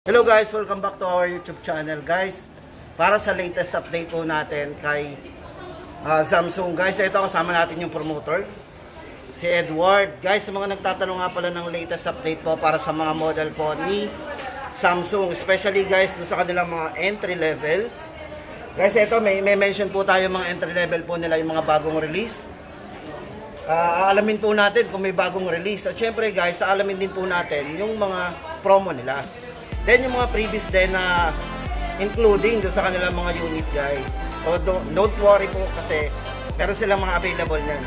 Hello guys, welcome back to our YouTube channel guys. Para sa latest update po natin kay Samsung guys, ito kasama natin yung promoter si Edward. Guys, sa mga nagtatanong nga pala ng latest update po para sa mga model po ni Samsung, especially guys sa kanilang mga entry level. Guys, ito may mention po tayo mga entry level po nila, yung mga bagong release. Aalamin po natin kung may bagong release. At syempre guys, aalamin din po natin yung mga promo nila. Then yung mga previous din na including doon sa kanilang mga unit guys. So don't worry po kasi meron silang mga available niyan.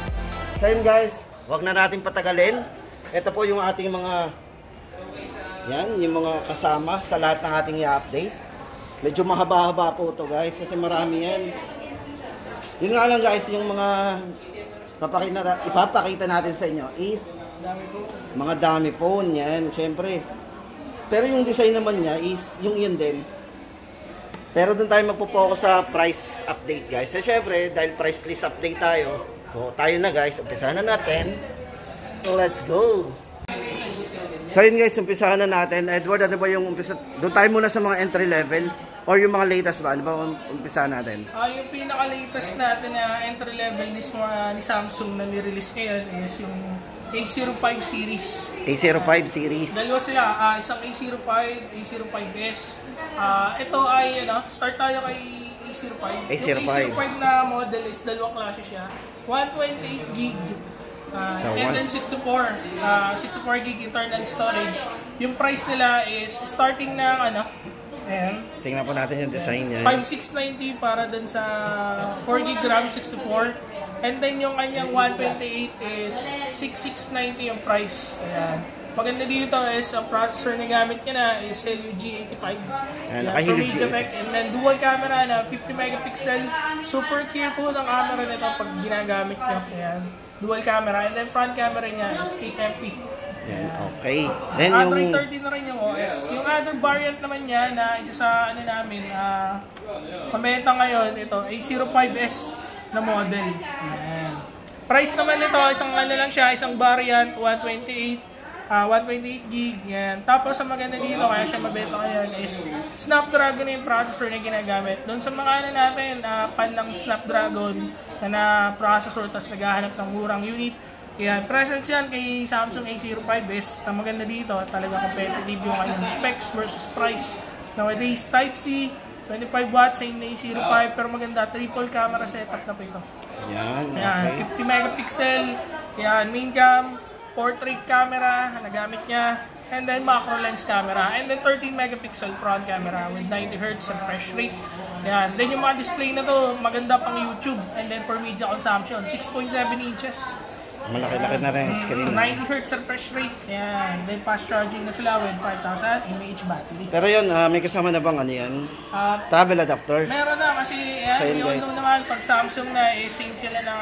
So yun guys, wag na natin patagalin. Ito po yung ating mga yung mga kasama sa lahat ng ating i-update. Medyo mahaba-haba po to guys kasi marami yan. Yun nga lang guys, yung mga ipapakita natin sa inyo is mga dami po yan, syempre. Pero yung design naman niya is yung iyon din. Pero doon tayo magpo-focus sa price update guys. So syempre, dahil price list update tayo, tayo na guys, umpisahan na natin. So let's go! So yun guys, umpisahan na natin. Edward, ano ba yung umpisa? Doon tayo muna sa mga entry level or yung mga latest ba? Ano ba umpisahan natin? Yung pinaka-latest natin na entry level ni Samsung na ni-release ngayon is yung A05 series. A05 series. Dalawa sila, isang A05, A05s. Ito ay, start tayo kay A05. A05. Yung A05 na model is dalawang klase siya. 128 gig. And then 64 gig internal storage. Yung price nila is starting ng ayan. Tingnan po natin yung design niya. 5690 para dun sa 4 gig RAM 64. And then yung kanyang 128 is 6690 yung price. Ayan. Maganda dito is ang processor na gamit niya na is LG 85. From MediaTek. And then dual camera na 50 megapixel. Super clear po ng camera nito pag ginagamit niyo. Ayan. Dual camera. And then front camera niya is 8MP. Ayan. Okay. Then Android 13 na rin yung OS. Yung other variant naman niya na isa sa namin, pameta ngayon, ito, A05s na model. Ayan. Price naman nito, isang variant, 128 gig. Yan. Tapos ang maganda dito, kaya siya mabenta ngayon is Snapdragon na yung processor na ginagamit. Doon sa mga natin, pan ng Snapdragon na processor, tapos naghahanap ng murang unit. Yan. Present yan kay Samsung A05s. Ang maganda dito, talaga competitive yung kanyang specs versus price. Nowadays, Type-C, 25 watts, same na A05, pero maganda, triple camera setup na po ito. Yan, okay. 50 megapixel, yan, main cam, portrait camera, nagamit niya, and then macro lens camera, and then 13 megapixel front camera with 90 Hz refresh rate. Yan. Then yung mga display na to, maganda pang YouTube, and then for media consumption, 6.7 inches. Malaki-laki na rin yung screen. 90 Hz refresh rate. Yan. Then fast charging na sila with 5,000 mAh battery. Pero yun, may kasama na bang travel adapter? Meron na kasi yun naman pag Samsung na same sila ng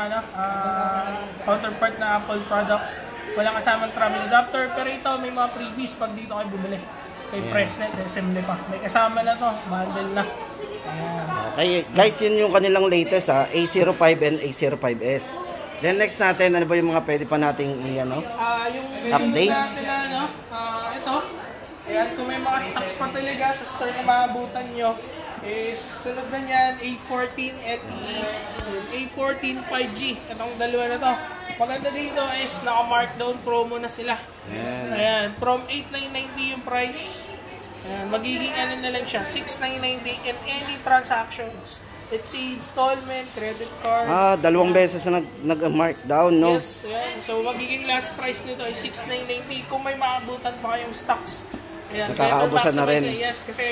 counterpart na Apple products. Walang kasamang travel adapter. Pero ito may mga freebies pag dito kayo bumili. Kay Pressnet, assembly pa. May kasama na to. Bundle na. Ayan. Okay, guys, yun yung kanilang latest A05 and A05s. Then next natin, ano ba yung mga pwede pa nating yung update? natin na ito. Ayan, kung may mga stocks pa talaga sa store na maabutan nyo, is sunod na yan, A14 LTE, A14 5G. Itong dalawa na to. Maganda dito is naka-markdown promo na sila. Ayan, from 8,990 yung price. Ayan, magiging na lang siya, 6,990 in any transactions. Let's see, installment, credit card. Dalawang beses na nag-markdown, no? Yes, yan. So, magiging last price nito ay 6,990 kung may maabutan pa kayong stocks. Ayan, nakakaubusan na rin. Yes, kasi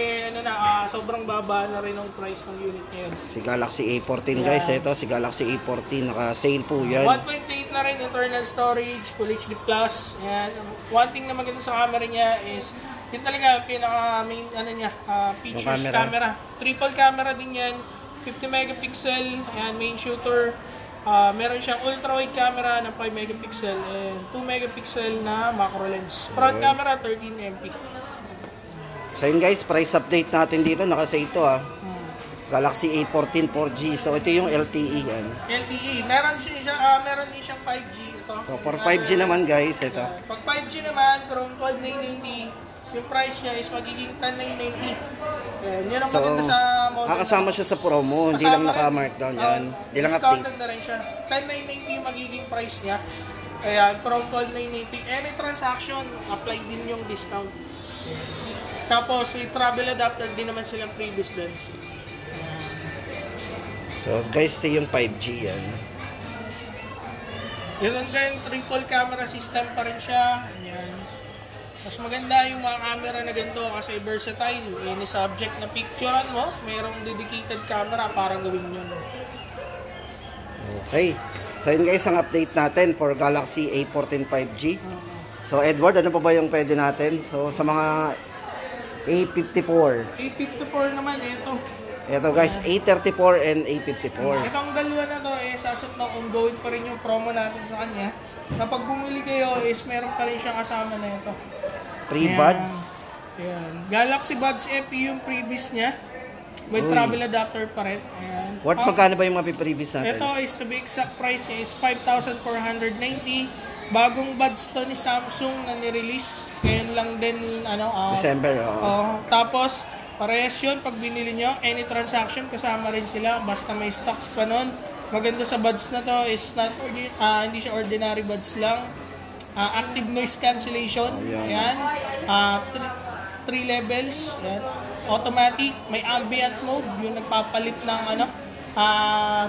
sobrang baba na rin ang price ng unit ngayon. Si Galaxy A14 guys, ito si Galaxy A14, naka-sale po yan. 128 na rin internal storage, Full HD+. Ayan. One thing na maganda sa camera niya is, yun talaga pinaka-main features camera. Triple camera din yan. 50 megapixel, ayan, main shooter. Meron siyang ultra-wide camera na 5 megapixel and 2 megapixel na macro lens. Front camera, 13MP. So yun guys, price update natin dito, naka-sale to Galaxy A14 4G. So ito yung LTE yan. LTE, meron din siyang 5G ito. So for 5G naman guys, ito. Pag 5G naman, from 12,990 yung price niya is magiging 10,990. Ayan, yun ang maganda sa model. Kasama siya sa promo, hindi lang naka-markdown yan. Hindi lang discounted na rin siya. 10,990 yung magiging price niya. Ayan, from 12,990. Any transaction, apply din yung discount. Tapos, with travel adapter din naman silang previous din. So guys, ito yung 5G yan. Yun din, triple camera system pa rin siya. Ayan. Mas maganda yung mga camera na ganito kasi versatile. Any subject na picturean mo, mayroong dedicated camera para gawin yun. Okay. So yun guys, ang update natin for Galaxy A14 5G. So Edward, ano pa ba yung pwede natin? So sa mga A54. A54 naman, ito. Ito guys, A34 and A54. Itong dalawa na to is as of now ongoing pa rin yung promo natin sa kanya. Kapag bumili kayo is meron pa rin siyang kasama na ito. Free buds. Ayan. Galaxy Buds FE yung previous niya. With travel adapter pa rin. Ayan. What magkano ba yung mapiprevious natin? Ito is to be exact price niya is 5,490. Bagong buds to ni Samsung na ni-release. Ngayon lang din December. Tapos parehas yun pag binili nyo, any transaction kasama rin sila basta may stocks pa nun. Maganda sa buds na to is not, hindi siya ordinary buds lang. Active noise cancellation. Ayan. 3 levels. Ayan. Automatic. May ambient mode. Yung nagpapalit ng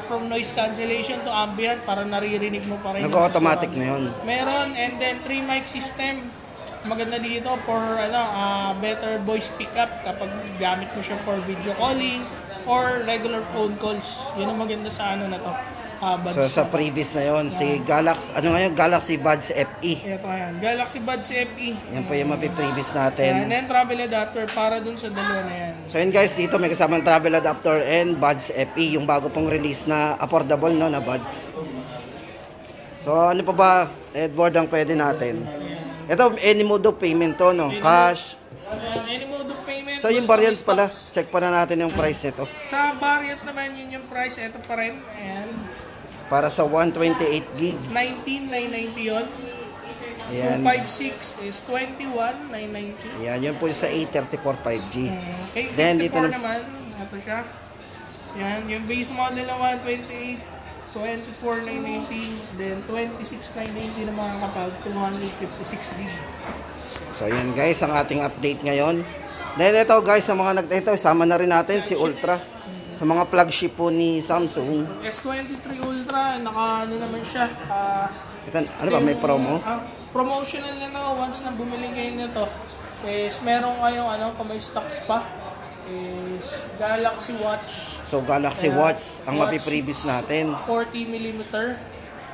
from noise cancellation to ambient para naririnig mo pa rin. Nag-automatic na yun. Meron. And then 3 mic system. Maganda dito for better voice pickup kapag gamit mo siya for video calling or regular phone calls. Yun ang maganda sa na to. So sa previous na yon, si Galaxy, Galaxy Buds FE. Ito yan, Galaxy Buds FE. Yan po yung mapiprevious natin. And then travel adapter para dun sa dalawa na yan. So yun guys, dito may kasamang travel adapter and Buds FE, yung bago pong release na affordable na Buds. So ano pa ba, Edward, ang pwede natin? Ito, any mode of payment to, no? Cash. Any mode of payment. So yung variants pala, check pa na natin yung price nito. Sa variant naman yun yung price, ito pa rin. Ayan. Para sa 128 gig. 19,990 yun. Ayan. 256 is 21,990. Ayan, yun po sa A34 5G. Then dito naman, ito siya. Ayan, yung base model na 128. 24,990, then 26,990 na mga kapag 256 gig. So yan guys, ang ating update ngayon. Then ito guys, sa mga ito, sama na rin natin si Ultra. Sa mga flagship po ni Samsung. S23 Ultra, naka naman siya. Ito, ano ba, may promo? Promotional na to, once na bumili kayo nito, is meron kayong kung may stocks pa, is Galaxy Watch. So Galaxy Watch ang mapiprevious natin. 40mm.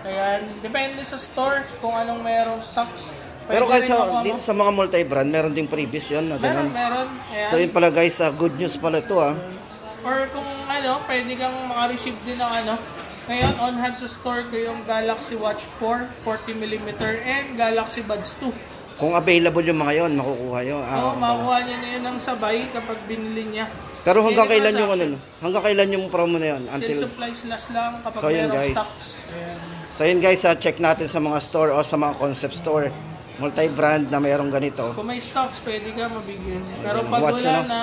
Kaya depende sa store kung anong merong stocks. Pero kasi dito sa mga multi-brand, meron ding previous yun. Meron. Ayan. So yun pala guys, good news pala ito Or kung pwede kang makareceive din ng ngayon, on hand sa store ko yung Galaxy Watch 4, 40mm and Galaxy Buds 2. Kung available yung mga yon, makukuha yun. Makukuha niya na yun ng sabay kapag binili niya. Pero hanggang kailan yung hanggang kailan yung promo na yun? Until supplies last lang kapag so, merong stocks. Ayan. So yun guys, check natin sa mga store o sa mga concept store. Multi-brand na mayroong ganito. Kung may stocks, pwede ka mabigyan. Pero pag wala na,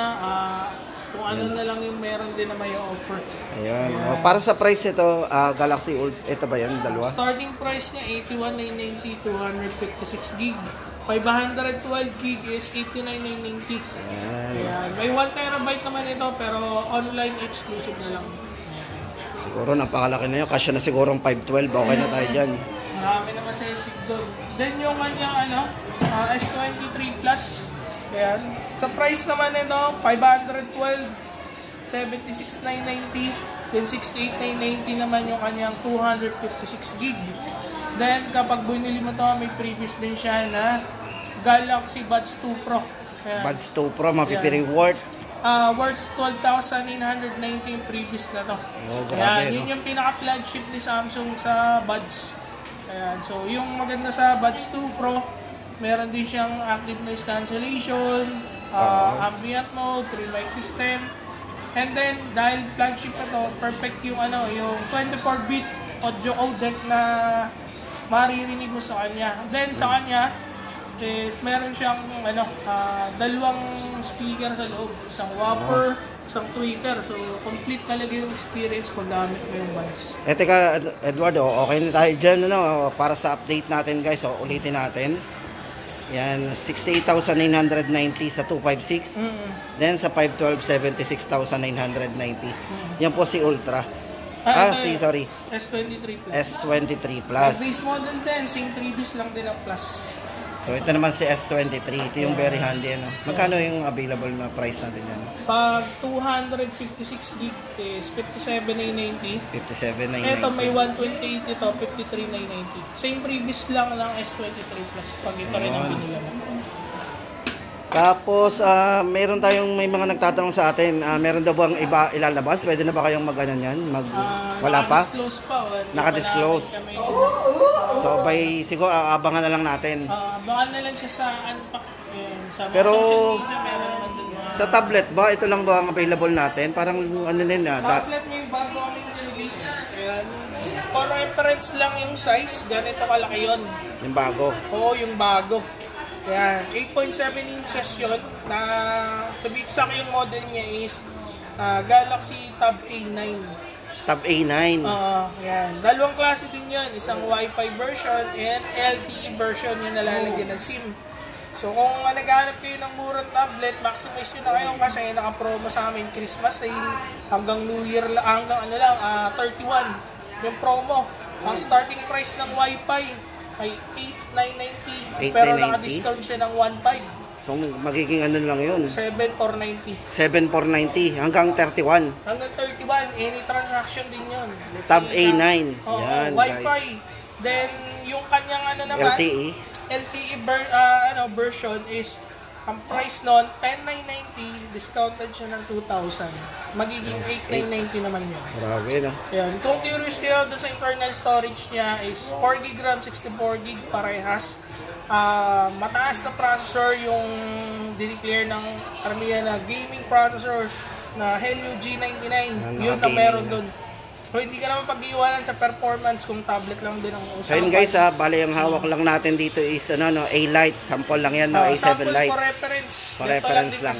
kung ano na lang yung meron din na may offer. Ayan. Para sa price ito, Galaxy ito ba yan? Dalawa? Starting price niya, 81,990, 256 gig. 512 gig is 89,990. Ayan. May 1 terabyte naman ito, pero online exclusive na lang. Ayan. Siguro napakalaki na yun. Kasya na siguro 512. Okay na tayo dyan. Marami naman sa isig doon. Then yung kanyang S23 Plus. Ayan. Sa price naman ito, 512, 76,990, then 68,990 naman yung kanyang 256 gig. Then kapag binili mo to, may previous din siya na Galaxy Buds 2 Pro. Ayan. Buds 2 Pro, mapipiring worth. Worth 12,990 yung previous na to. Grabe, ayan, yun yung pinaka-flagship ni Samsung sa Buds. Ayan, so yung maganda sa Buds 2 Pro, meron din siyang active noise cancellation, ambient mode, 3 mic system. And then dahil flagship na to, perfect yung yung 24-bit audio codec na maririnig mo sa kanya. Then sa kanya is meron siyang dalawang speaker sa loob, isang whopper, isang tweeter. So complete talaga yung experience pag gamit mo yung buds. Teka Eduardo, okay na tayo dyan para sa update natin guys. Ulitin natin. Yan, 68,990 sa 256. Then sa 512, 76,990. Yan po si Ultra. Sorry. S23 Plus. S23 Plus. Base model din, same previous lang din ang Plus. So ito naman si S23, ito yung very handy Magkano yung available na price natin yan? Pag 256 gig is 57,990. 57,990. Ito may 128 ito, 53,990. Same previous lang ng S23 Plus pag ito rin ang binila mo. Tapos meron tayong may mga nagtatanong sa atin, meron daw bang iba ilalabas? Pwede na ba kayong mag-ano yan? Wala pa? Naka-disclose pa. Naka-disclose. So siguro abangan na lang natin. Abangan na lang siya sa Unpack. Sa pero social media meron naman dun sa tablet ba? Ito lang ba ang available natin? Parang ano din tablet may bago kaming release. For reference lang yung size, ganito kalaki yun. Yung bago? Oo, yung bago. Yan, 8.7 inches yun. To be exact, yung model niya is Galaxy Tab A9. Tab A9? Yan. Dalawang klase din yan. Isang Wi-Fi version and LTE version yung nalalagyan ng SIM. So kung naghahanap kayo ng murang tablet, maximize yun na kayo kasi naka-promo sa amin Christmas sale hanggang New Year, hanggang 31 yung promo. Ang starting price ng Wi-Fi ay 8,990 pero naka-discount siya ng 1,500. So magiging ano lang yun? 7,490. 7,490 hanggang 31. Hanggang 31, any transaction din yun. Tab A9. Yan, Wi-Fi. Then yung kanyang naman, LTE version is ang price nun 10,990, discounted siya ng 2,000. Magiging 8,990 naman yun. Grabe na. Ayan. Kung curious kayo doon sa internal storage niya is 4GB RAM, 64GB parehas. Mataas na processor yung dineclare ng Armia na gaming processor na Helio G99. Yun na meron doon. So hindi ka naman pag-iwanan sa performance kung tablet lang din ang usapan. So yun guys bali ang hawak lang natin dito is A-Lite, sample lang yan A7 sample Lite. For reference. For reference lang.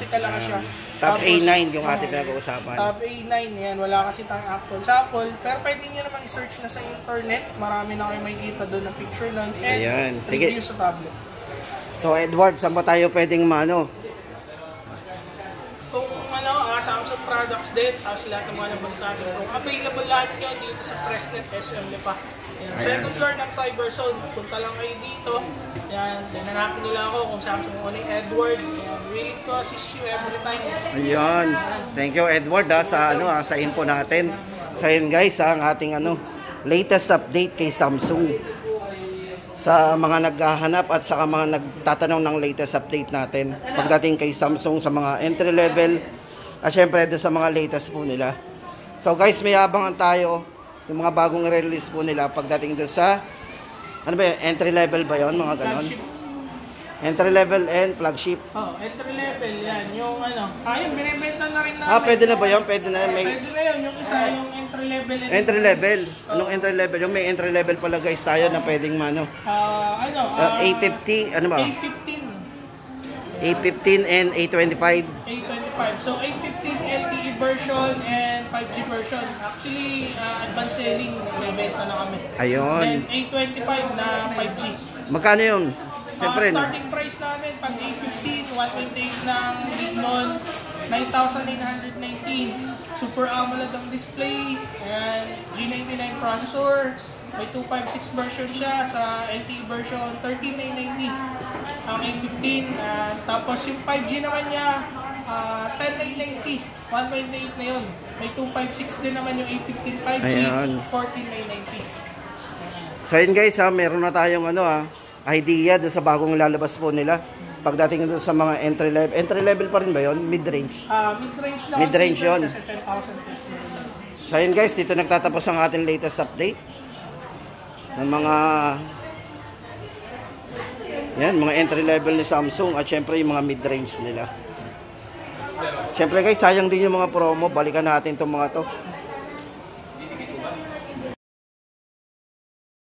Tab A9 yung ating pinag-uusapan. Tab A9 yan, wala kasi tayong actual sample. Pero pwede nyo naman i-search na sa internet. Marami na kayo makikita doon na picture nun. And review sa tablet. So Edward, saan ba tayo pwedeng Kung Samsung products din, lahat ng mga nabantahan. Available lahat nyo dito sa Presnet SM Lipa. Second floor ng Cyberzone. Punta lang kayo dito. Yan, hanapin nila ako kung Samsung owning Edward. Yan, willing to assist you every time. Ayun. Thank you Edward sa info natin. So yun guys, ang ating latest update kay Samsung. Sa mga naghahanap at sa mga nagtatanong ng latest update natin pagdating kay Samsung sa mga entry level at syempre doon sa mga latest po nila. So guys, may abangan tayo yung mga bagong release po nila pagdating doon sa entry level ba yon, mga ganon? Entry level and flagship. Entry level yan, yung yung binibenta na rin namin. Pwede na ba yun? Pwede na yun, yung isa, yung entry level. Entry level? Anong entry level? Yung may entry level pala guys tayo na pwedeng A50, ano ba? A15 and A25. So A15 LTE version and 5G version. Actually, advanced selling, may benta na kami. Ayun. Then A25 na 5G. Magkano yun? Starting price namin, pag A15, 128 ng Lignon, 9,990. Super AMOLED ang display, and G99 processor. May 256 version siya sa LTE version, 13,990 ang A15. Tapos yung 5G naman niya, 10,990, 128 na yun. May 256 din naman yung A15 5G, 14,990. So yun guys, meron na tayong idea doon sa bagong lalabas po nila. Pagdating doon sa mga entry level pa rin ba yun? Mid-range? Mid-range na mid-range yun. Kasi 10,000 plus. So yun guys, dito nagtatapos ang ating latest update ng mga mga entry level ni Samsung at syempre yung mga mid-range nila. Syempre guys, sayang din yung mga promo. Balikan natin itong mga to.